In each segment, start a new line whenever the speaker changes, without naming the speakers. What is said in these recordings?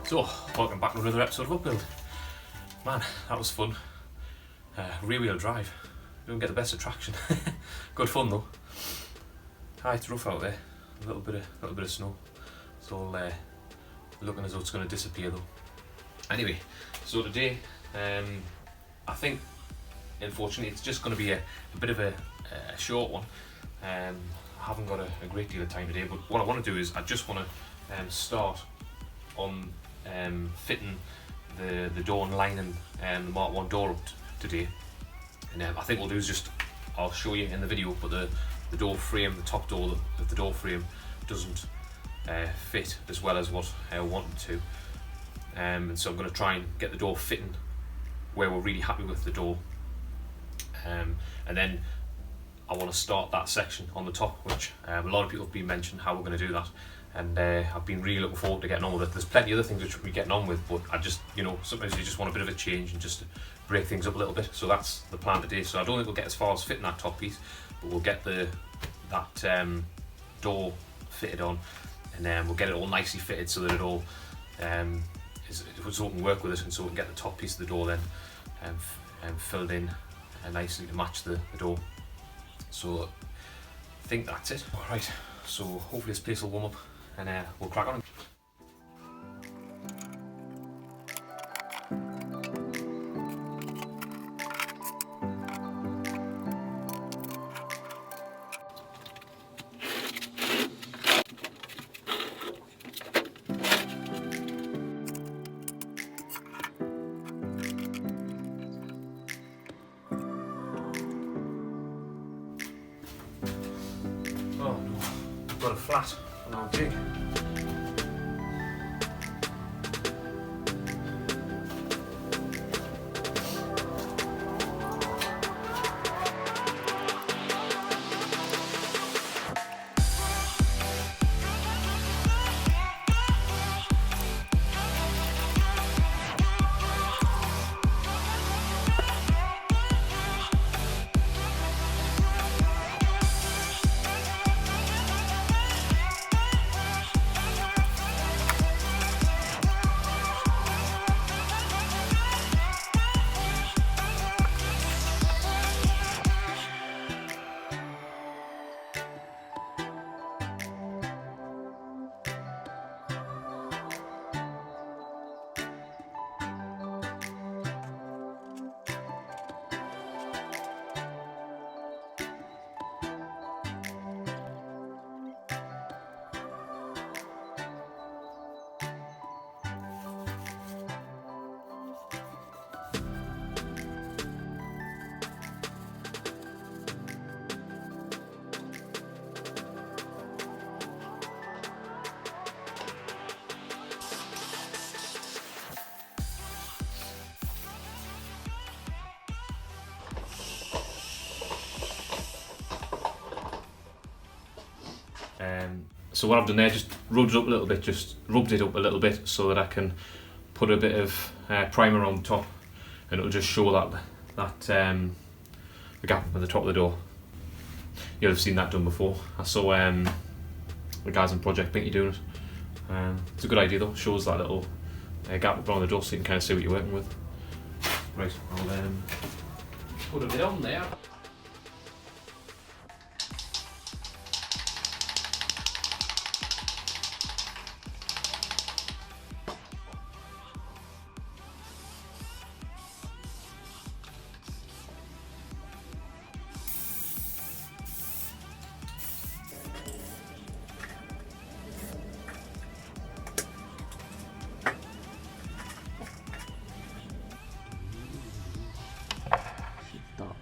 So, welcome back to another episode of UPbuild. Man, that was fun. Rear-wheel drive. Don't get the best of traction. Good fun though. It's rough out there. A little bit of snow. It's all looking as though it's going to disappear though. Anyway, so today, I think, unfortunately, it's just going to be a bit of a short one. I haven't got a great deal of time today, but what I want to do is I just want to start on fitting the door and lining the Mark 1 door up today. And I think what we'll do is just, I'll show you in the video, but the door frame, the top door of the door frame doesn't fit as well as what I wanted to. And so I'm going to try and get the door fitting where we're really happy with the door. And then I want to start that section on the top, which a lot of people have been mentioning how we're going to do that. And I've been really looking forward to getting on with it. There's plenty of other things which we'll be getting on with, but I just, sometimes you just want a bit of a change and just to break things up a little bit. So that's the plan today. So I don't think we'll get as far as fitting that top piece, but we'll get that door fitted on, and then we'll get it all nicely fitted so that it all so we can work with it, and so we can get the top piece of the door then filled in nicely to match the door. So I think that's it. Alright, so hopefully this place will warm up and we'll crack on. Oh no, I've got a flat on our jig. So what I've done there, just rubbed it up a little bit so that I can put a bit of primer on top, and it'll just show that the gap at the top of the door. You'll have seen that done before. I saw the guys on Project Pinky doing it. It's a good idea though, shows that little gap around the door so you can kind of see what you're working with. Right, I'll put a bit on there.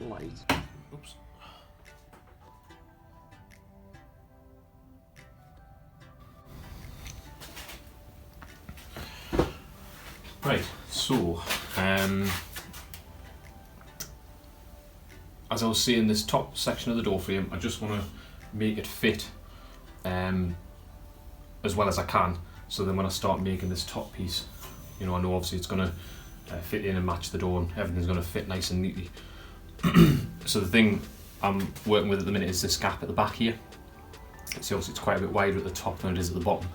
Light. Oops. Right, so as I was saying, this top section of the door frame, I just want to make it fit as well as I can, so then when I start making this top piece, I know obviously it's going to fit in and match the door, and everything's going to fit nice and neatly. So the thing I'm working with at the minute is this gap at the back here. See, obviously it's quite a bit wider at the top than it is at the bottom.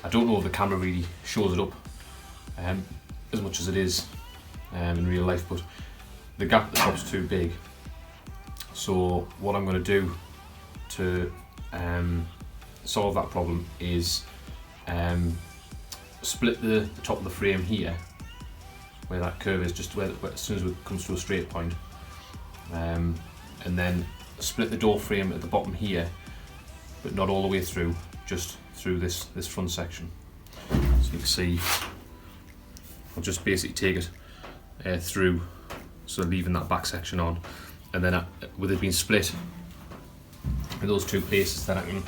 I don't know if the camera really shows it up as much as it is in real life, but the gap at the top's too big. So what I'm going to do to solve that problem is split the top of the frame here, where that curve is, just where as soon as it comes to a straight point, and then split the door frame at the bottom here, but not all the way through, just through this front section. So you can see I'll just basically take it through, so leaving that back section on, and then with it being split in those two places, then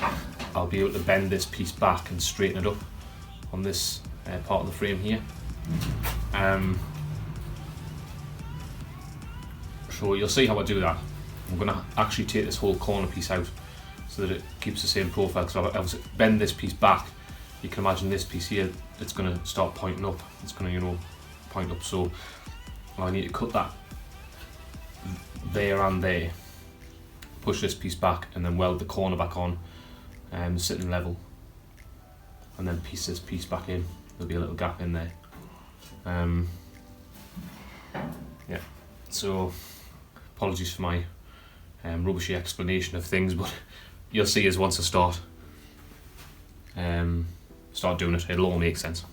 I'll be able to bend this piece back and straighten it up on this part of the frame here. So you'll see how I do that. I'm going to actually take this whole corner piece out so that it keeps the same profile. So I'll bend this piece back. You can imagine this piece here, it's going to start pointing up. It's going to, point up. So I need to cut that there and there, push this piece back, and then weld the corner back on, sitting level, and then piece this piece back in. There'll be a little gap in there. Yeah. So apologies for my rubbishy explanation of things, but you'll see as once I start doing it, it'll all make sense.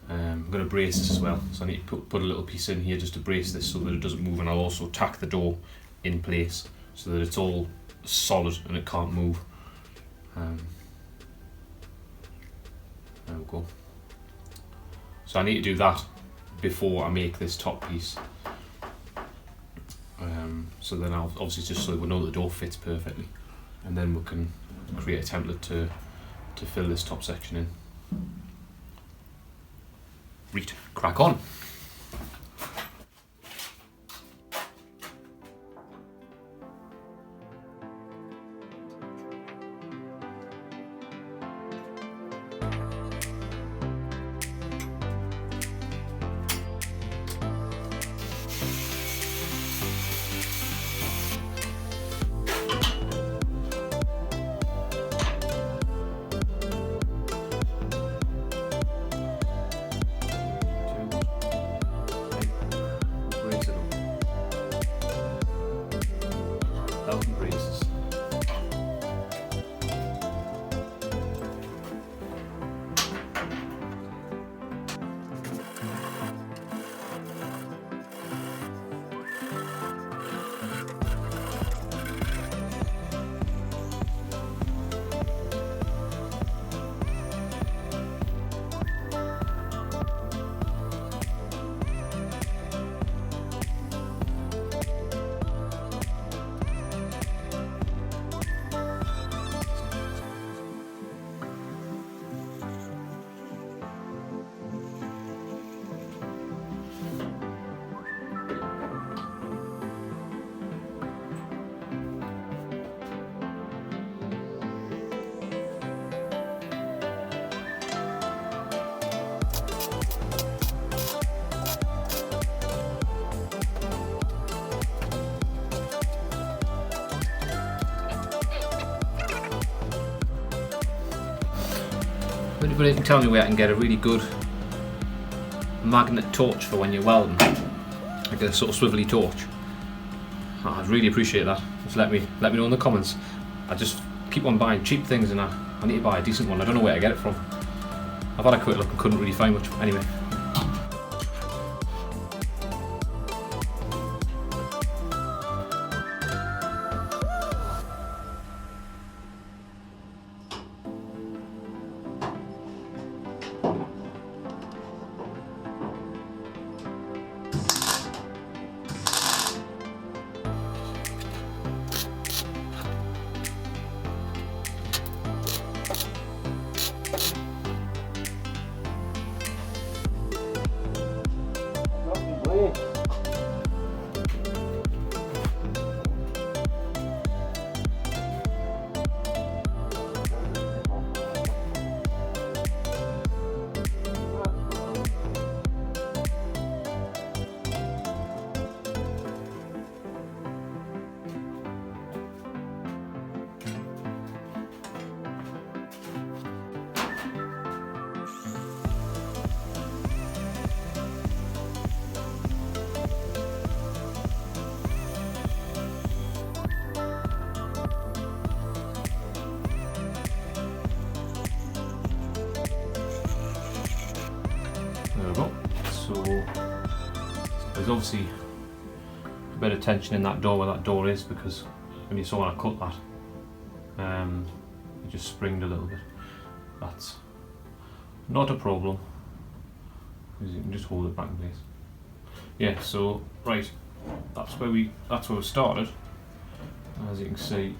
I'm going to brace this as well, so I need to put a little piece in here just to brace this so that it doesn't move, and I'll also tack the door in place so that it's all solid and it can't move. There we go. So I need to do that before I make this top piece. So then I'll obviously, just so we know the door fits perfectly, and then we can create a template to fill this top section in. Right, crack on. Anybody can tell me where I can get a really good magnet torch for when you're welding, like a sort of swivelly torch? I'd really appreciate that. Just let me know in the comments. I just keep on buying cheap things, and I need to buy a decent one. I don't know where to get it from. I've had a quick look and couldn't really find much. Anyway. there's obviously a bit of tension in that door where that door is, because when you saw when I cut that, it just springed a little bit. That's not a problem, because you can just hold it back in place. Yeah, so right, that's where we started. As you can see,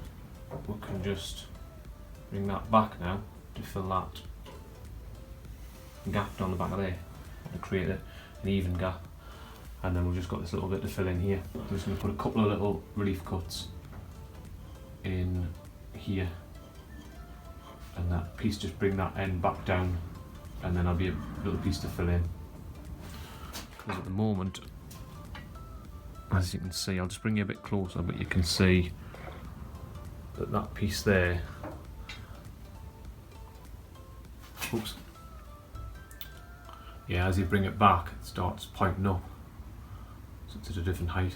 we can just bring that back now to fill that gap down the back of there to create an even gap, and then we've just got this little bit to fill in here. I'm just going to put a couple of little relief cuts in here, and that piece, just bring that end back down, and then I'll be a little piece to fill in. Because at the moment, as you can see, I'll just bring you a bit closer, but you can see that that piece there, oops, yeah, as you bring it back, it starts pointing up, so it's at a different height.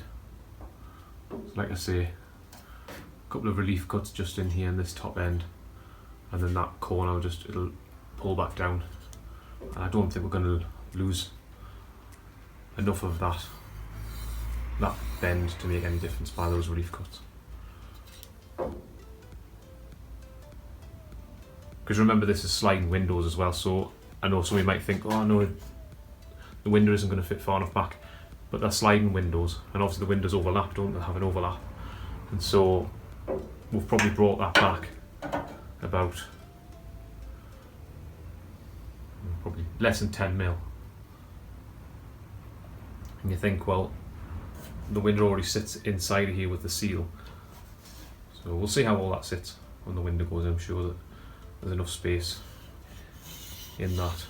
So like I say, a couple of relief cuts just in here in this top end, and then that corner it'll pull back down, and I don't think we're going to lose enough of that bend to make any difference by those relief cuts. Because remember, this is sliding windows as well, so I know somebody might think, oh no, the window isn't going to fit far enough back, but they're sliding windows, and obviously the windows overlap, don't they have an overlap, and so we've probably brought that back about probably less than 10 mil. And you think, well, the window already sits inside of here with the seal, so we'll see how all that sits when the window goes in. I'm sure that there's enough space in that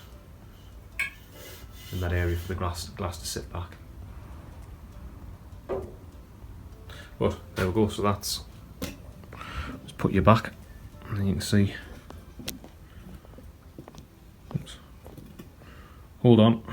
area for the glass to sit back. But there we go, so that's, just put you back, and you can see, oops, hold on.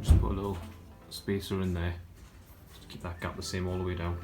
Just put a little spacer in there, just to keep that gap the same all the way down.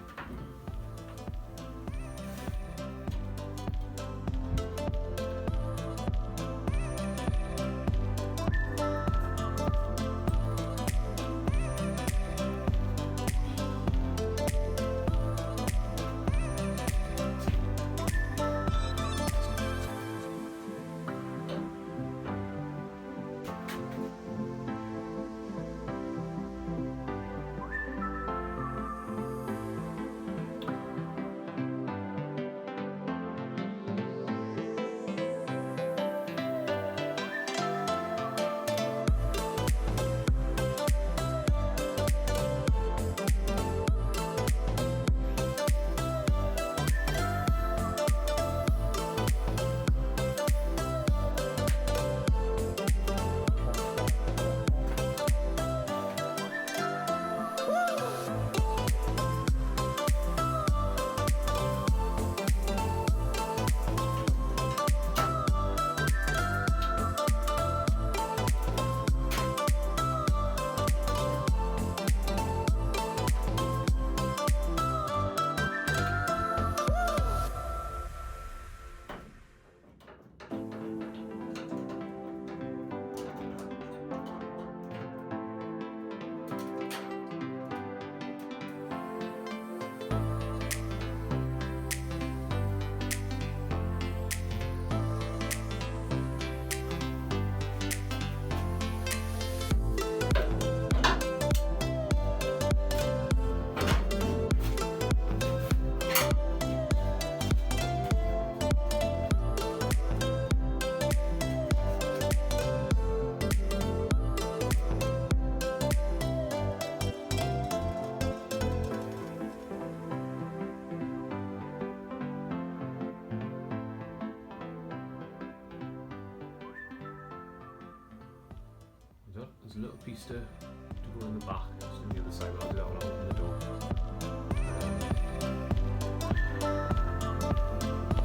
go. There's a little piece to go in the back, just on the other side, but I'll do that when I open the door.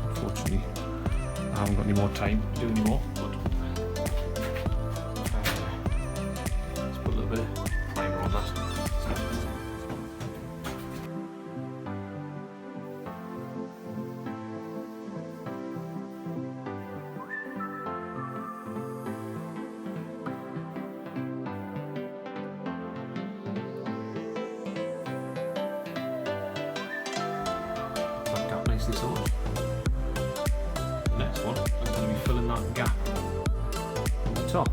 Unfortunately, I haven't got any more time to do any more, but let's put a little bit of primer on that. That gap nicely sorted. The next one, I'm going to be filling that gap on the top.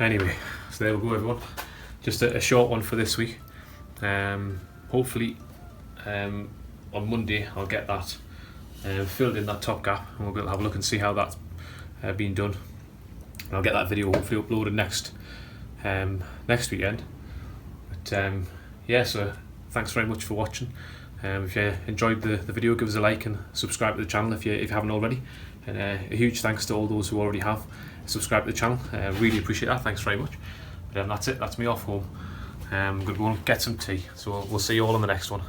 Anyway, so there we go everyone, just a short one for this week. Hopefully on Monday I'll get that filled in, that top gap, and we'll be able to have a look and see how that's been done. And I'll get that video hopefully uploaded next weekend. But yeah, so thanks very much for watching. If you enjoyed the video, give us a like and subscribe to the channel if you haven't already. And a huge thanks to all those who already have subscribed to the channel. Really appreciate that. Thanks very much. But that's it. That's me off home. I'm going to go and get some tea. So we'll see you all on the next one.